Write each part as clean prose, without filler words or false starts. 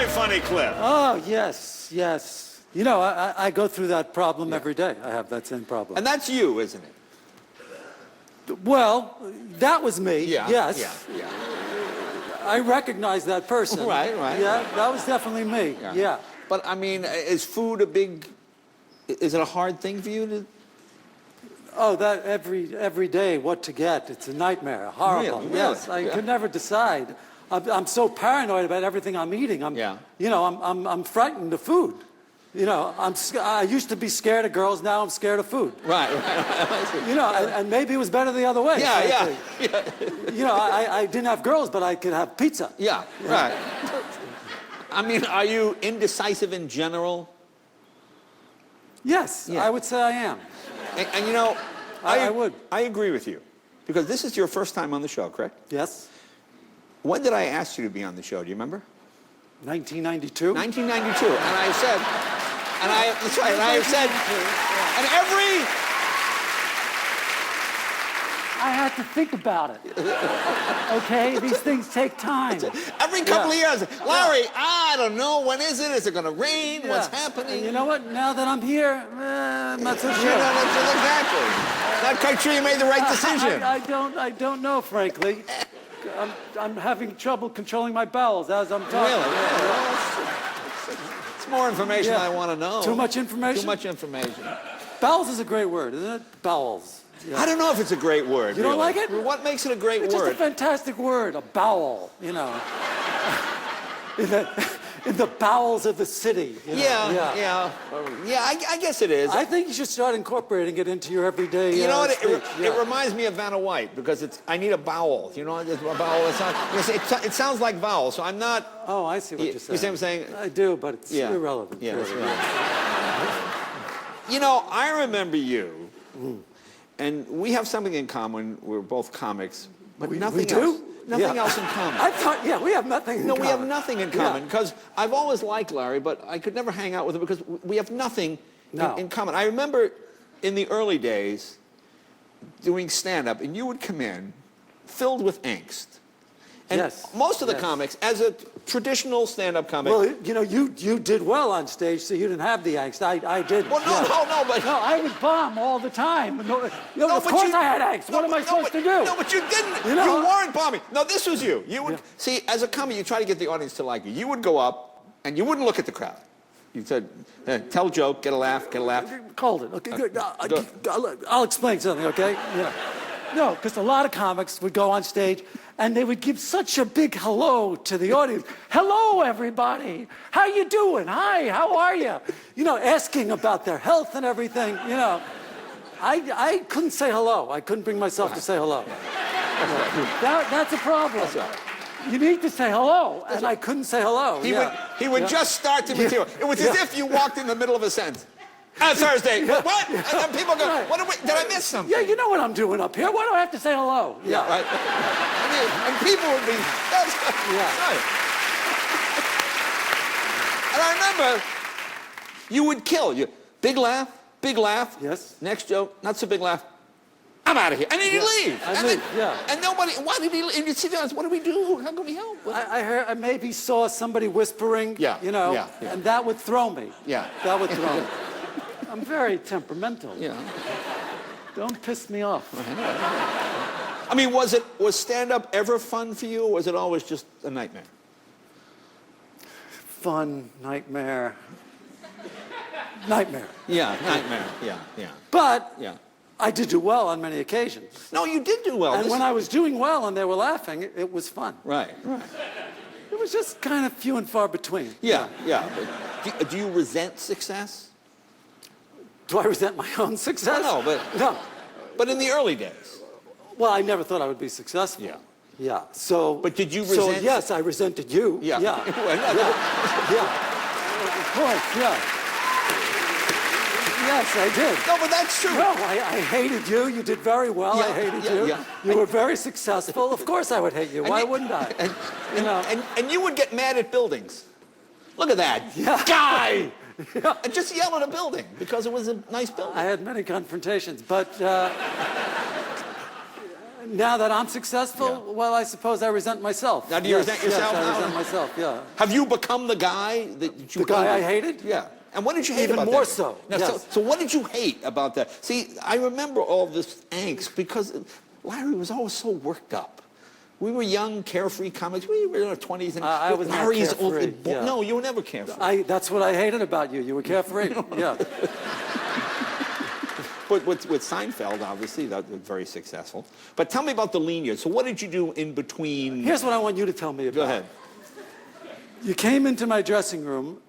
funny clip. Oh, yes, yes. You know, I go through that problem every day. I have that same problem. And that's you, isn't it? Well, that was me, Yeah. yes. Yeah. I recognize that person. Right. Yeah, that was definitely me, yeah. But, I mean, is food is it a hard thing for you to... Oh, that every day, what to get. It's a nightmare, horrible. Really? Yes, I could never decide. I'm so paranoid about everything I'm eating. You know, I'm frightened of food. You know, I used to be scared of girls, now I'm scared of food. Right. You know, and maybe it was better the other way. Yeah. You know, I didn't have girls, but I could have pizza. Yeah, right. I mean, are you indecisive in general? Yes, I would say I am. And you know, I would. I agree with you. Because this is your first time on the show, correct? Yes. When did I ask you to be on the show? Do you remember? 1992. 1992. And I said, that's right, and I have said, and I had to think about it. Okay? These things take time. every couple of years, Larry, I don't know, when is it? Is it going to rain? Yeah. What's happening? And you know what? Now that I'm here, I'm not so sure. You know, exactly. Not quite sure you made the right decision. I don't know, frankly. I'm having trouble controlling my bowels as I'm talking. Really? It's more information I want to know. Too much information? Too much information. Bowels is a great word, isn't it? Bowels. Yeah. I don't know if it's a great word. You don't like it? What makes it a great It's word? just a fantastic word, a bowel, you know. In the bowels of the city. You know? Yeah, I guess it is. I think you should start incorporating it into your everyday You know what? speech. It reminds me of Vanna White because I need a bowel. You know, it's a vowel. It sounds like vowel, so I'm not. Oh, I see what you're saying. You see what I'm saying? I do, but it's irrelevant. Yeah, it's irrelevant. You know, I remember you, and we have something in common. We're both comics, but nothing else. do? Nothing else in common. I thought, we have nothing in common. No, we have nothing in common because I've always liked Larry, but I could never hang out with him because we have nothing in common. I remember in the early days doing stand-up, and you would come in filled with angst. And most of the comics, as a traditional stand-up comic... Well, you know, you did well on stage, so you didn't have the angst. I did. Well, no, but... No, I would bomb all the time. Of course I had angst. What am I supposed to do? No, but you didn't. You know? You weren't bombing. No, this was you. You would... See, as a comic, you try to get the audience to like you. You would go up, and you wouldn't look at the crowd. You said, tell a joke, get a laugh, get a laugh. Hold it. Okay, good. I'll explain something, okay? Yeah. No, because a lot of comics would go on stage and they would give such a big hello to the audience. Hello, everybody. How you doing? Hi, how are you? You know, asking about their health and everything, you know. I couldn't say hello. I couldn't bring myself to say hello. That's a problem. You need to say hello, and I couldn't say hello. He would just start the material. It was as if you walked in the middle of a sentence. Thursday. What? And then people go, did I miss something? Yeah, you know what I'm doing up here. Why do I have to say hello? Yeah, right. And people would be, right. And I remember you would kill. Big laugh. Yes. Next joke, not so big laugh. I'm out of here. And then you leave. And nobody, why did he leave? And you'd sit down, what do we do? How can we help? I heard, I maybe saw somebody whispering, you know, and that would throw me. Yeah. That would throw me. I'm very temperamental. Yeah. Don't piss me off. I mean, was stand-up ever fun for you, or was it always just a nightmare? Fun, nightmare. Nightmare. Yeah, nightmare. Yeah. But I did do well on many occasions. No, you did do well. And when I was doing well and they were laughing, it was fun. Right. It was just kind of few and far between. Yeah. But do you resent success? Do I resent my own success? No. But in the early days. Well, I never thought I would be successful. Yeah. So. But did you resent? So yes, I resented you. Yeah. Yeah. Of course. Yeah. Yes, I did. No, but that's true. No, I hated you. You did very well. I hated you. You were very successful. Of course I would hate you. Why wouldn't I? And you would get mad at buildings. Look at that guy. And just yell at a building because it was a nice building. I had many confrontations, but Now that I'm successful, Yeah. well, I suppose I resent myself. Now, do you resent yourself Yes, now? I resent myself, yeah. Have you become the guy that you The guy I hated? hated? Yeah. And what did you hate Even about more that? so, Now, yes. so what did you hate about that? See, I remember all this angst because Larry was always so worked up. We were young, carefree comics. We were in our 20s. And I was not Larry's carefree, yeah. No, you were never carefree. That's what I hated about you. You were carefree. Yeah. But with Seinfeld, obviously, that was very successful. But tell me about the lean years. So what did you do in between? Here's what I want you to tell me about. Go ahead. You came into my dressing room,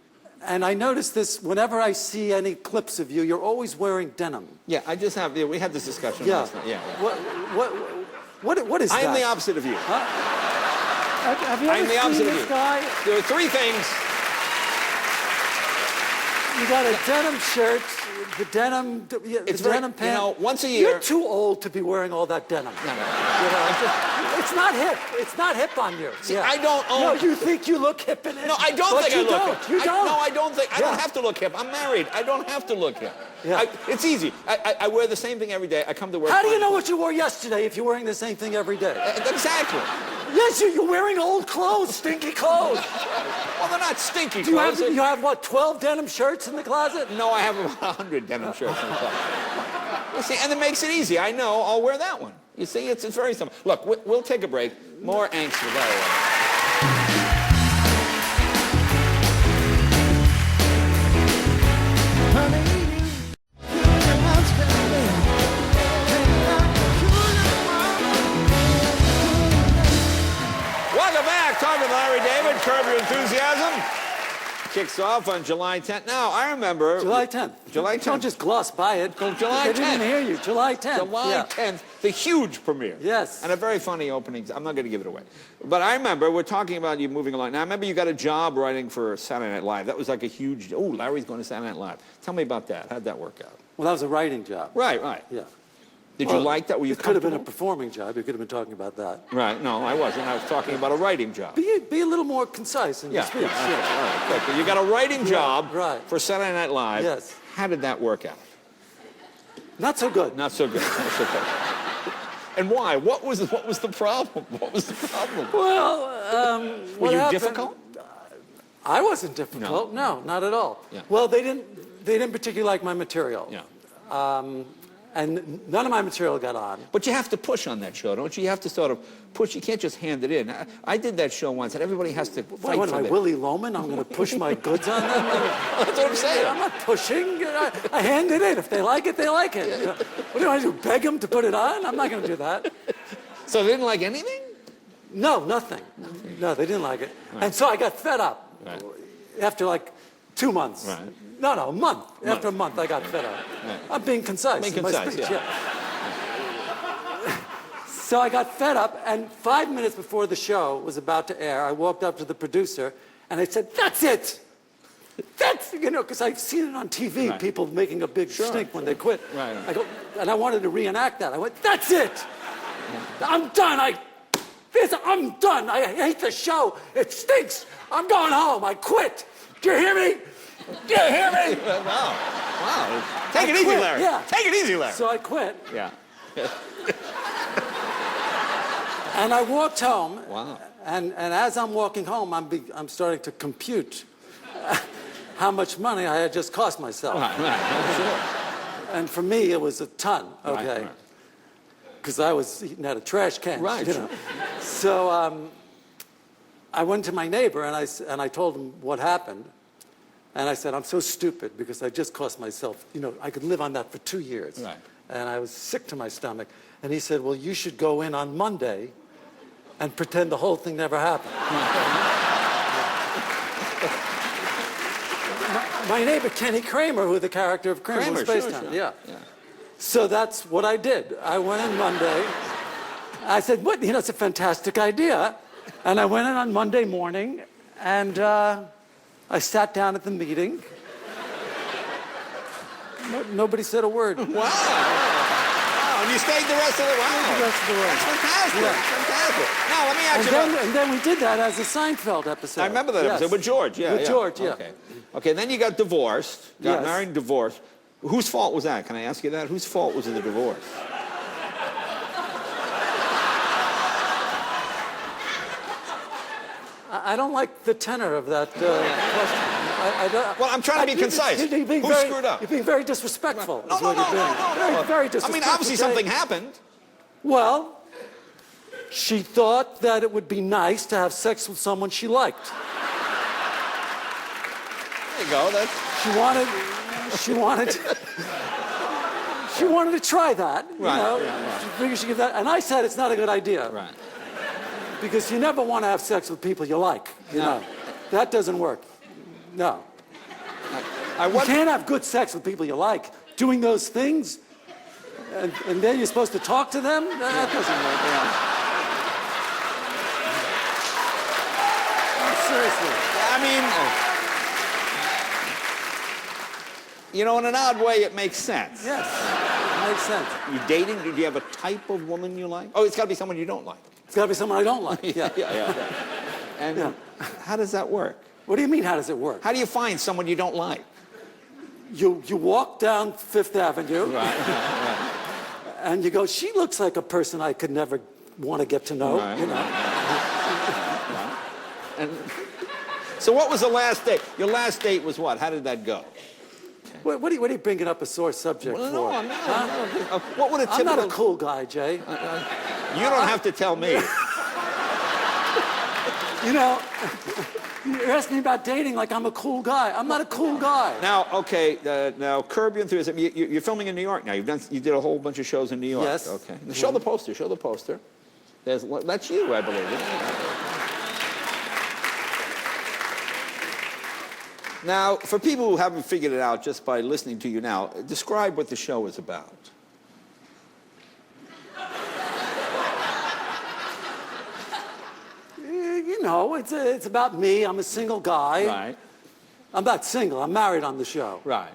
and I noticed this whenever I see any clips of you, you're always wearing denim. Yeah, I just have, we had this discussion Yeah. last night. Yeah. What is that? I am the opposite of you. Have you I'm ever the seen opposite of this you. guy? There are three things. You got a denim shirt, the denim, It's the very, denim pants. you know, once a year. You're too old to be wearing all that denim. No, no. You know, it's not hip. It's not hip on you. See, I don't own. No, you think you look hip in it. No, I don't but think you I look don't. hip. You don't. No, I don't think. I don't Yeah. have to look hip. I'm married. I don't have to look hip. Yeah. It's easy. I wear the same thing every day. I come to work. How do you know what you wore yesterday if you're wearing the same thing every day? Exactly. Yes, you're wearing old clothes, stinky clothes. Well, they're not stinky Do you clothes. have what, 12 denim shirts in the closet? No, I have about 100 denim shirts in the closet. You see, and it makes it easy. I know I'll wear that one. You see, it's very simple. Look, we'll take a break. More angst with Larry. Welcome back. Talking with Larry David. Curb Your Enthusiasm. Kicks off on July 10th. Now, I remember... July 10th. July 10th. Don't just gloss by it. July They didn't 10th. hear you. July 10th. July Yeah. 10th, the huge premiere. Yes. And a very funny opening. I'm not going to give it away. But I remember, we're talking about you moving along. Now, I remember you got a job writing for Saturday Night Live. That was like a huge, oh, Larry's going to Saturday Night Live. Tell me about that. How'd that work out? Well, that was a writing job. Right, right. Yeah. Did you like that? Were you It could have been a comfortable? performing job. You could have been talking about that. Right, no, I wasn't. I was talking about a writing job. Be a little more concise in your speech. Okay, all right, good. But you got a writing job right. for Saturday Night Live. Yes. How did that work out? Not so good. Not so good. Not so good. And why? What was the problem? What was the problem? Well, Were what you happened- difficult? I wasn't difficult. No, not at all. Yeah. Well, they didn't particularly like my material. Yeah. And none of my material got on. But you have to push on that show, don't you? You have to sort of push. You can't just hand it in. I did that show once, and everybody has to fight What for am I, it. Willie Loman? I'm going to push my goods on them? That's what I'm saying. I'm not pushing. I hand it in. If they like it, they like it. What do I do, beg them to put it on? I'm not going to do that. So they didn't like anything? No, nothing. No, they didn't like it. Right. And so I got fed up. Right. After like 2 months. Right. No, a month. After a month, I got fed up. Right. I'm being concise Being in my concise, speech. yeah. So I got fed up, and 5 minutes before the show was about to air, I walked up to the producer, and I said, "That's it! That's," because I've seen it on TV, Right. people making a big stink when they quit. Right. I go, and I wanted to reenact that. I went, "That's it! I'm done. I'm done. I hate the show. It stinks. I'm going home. I quit. Do you hear me? Do you hear me?" Wow. Wow. Take it easy, quit, Larry. yeah. Take it easy, Larry. So I quit, Yeah. and I walked home. Wow. And as I'm walking home, I'm starting to compute how much money I had just cost myself. Right. And for me, it was a ton, okay? Right. Because I was eating out of trash cans. Right. So I went to my neighbor, and I told him what happened. And I said, "I'm so stupid because I just cost myself, I could live on that for 2 years." Right. And I was sick to my stomach. And he said, "Well, you should go in on Monday and pretend the whole thing never happened." My neighbor, Kenny Kramer, who the character of Kramer was based on. Sure. Yeah. So that's what I did. I went in Monday. I said, "What? It's a fantastic idea." And I went in on Monday morning, and I sat down at the meeting. Nobody said a word. Wow. Wow. And you stayed the rest of the wow. The rest of the way. That's fantastic. Yeah. Fantastic. Now, let me ask you about... And then we did that as a Seinfeld episode. I remember that Yes. episode with George. Yeah. With George, yeah. Okay. Okay, then you got divorced. Got Yes. married and divorced. Whose fault was that? Can I ask you that? Whose fault was the divorce? I don't like the tenor of that question. Well, I'm trying to be concise. Who screwed up? You're being very disrespectful. No, is no, what no, you're being. no, no, no. Very disrespectful. I mean, obviously something happened. Well, she thought that it would be nice to have sex with someone she liked. There you go. She wanted to try that. Right, You know? yeah. She figured she'd give that. And I said it's not a good idea. Right. Because you never want to have sex with people you like. You know, that doesn't work. No. You can't have good sex with people you like. Doing those things, and then you're supposed to talk to them? That doesn't work. Seriously. I mean, you know, in an odd way, it makes sense. Yes, it makes sense. You dating? Do you have a type of woman you like? Oh, it's got to be someone you don't like. It's got to be someone I don't like. Yeah. And how does that work? What do you mean, how does it work? How do you find someone you don't like? You walk down Fifth Avenue, Right. and you go, she looks like a person I could never want to get to know, Right. you know. And so what was the last date? Your last date was what? How did that go? What are you bringing up a sore subject Well, for? no, I'm not. Huh? What would a I'm typical... not a cool guy, Jay. You don't have to tell me. You know, you're asking me about dating like I'm a cool guy. I'm not a cool guy. Now, okay, now curb your enthusiasm. You're filming in New York now. You did a whole bunch of shows in New York. Yes. Okay. Now, show the poster. Show the poster. That's you, I believe. Now, for people who haven't figured it out just by listening to you now, describe what the show is about. You know, it's about me. I'm a single guy. Right. I'm not single. I'm married on the show. Right.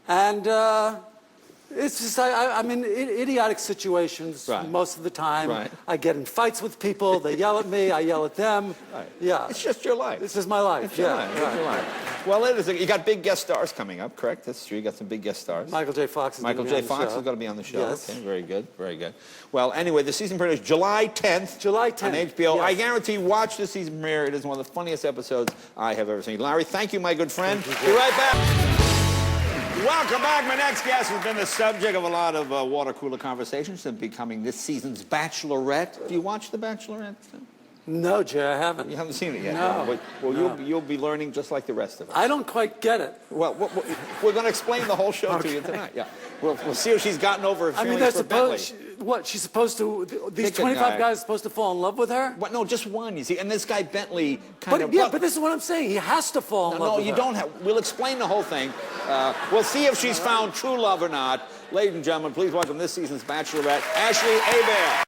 And it's just, I'm in idiotic situations Right. most of the time. Right. I get in fights with people. They yell at me. I yell at them. Right. Yeah. It's just your life. This is my life. It's your life. Right. It's your life. Well, it is. You got big guest stars coming up, correct? That's true. You got some big guest stars. Michael J. Fox is going to be on the show. Fox is going to be on the show. Yes. Okay, very good, very good. Well, anyway, the season premiere is July 10th. July 10th. On HBO. Yes. I guarantee, watch the season premiere. It is one of the funniest episodes I have ever seen. Larry, thank you, my good friend. Be right back. Welcome back. My next guest has been the subject of a lot of water cooler conversations and becoming this season's Bachelorette. Do you watch The Bachelorette? No, Jay, I haven't. You haven't seen it yet? No. Well, No. you'll be learning just like the rest of us. I don't quite get it. Well, we're going to explain the whole show to you tonight. Yeah, we'll see if she's gotten over her I mean, feelings they're for Bentley. supposed, she's supposed to, these Pick a 25 guy. guys are supposed to fall in love with her? What? No, just one. You see, and this guy Bentley kind of. But this is what I'm saying. He has to fall in love No, with you her. don't have. We'll explain the whole thing. We'll see if she's found true love or not. Ladies and gentlemen, please welcome this season's Bachelorette, Ashley Hebert.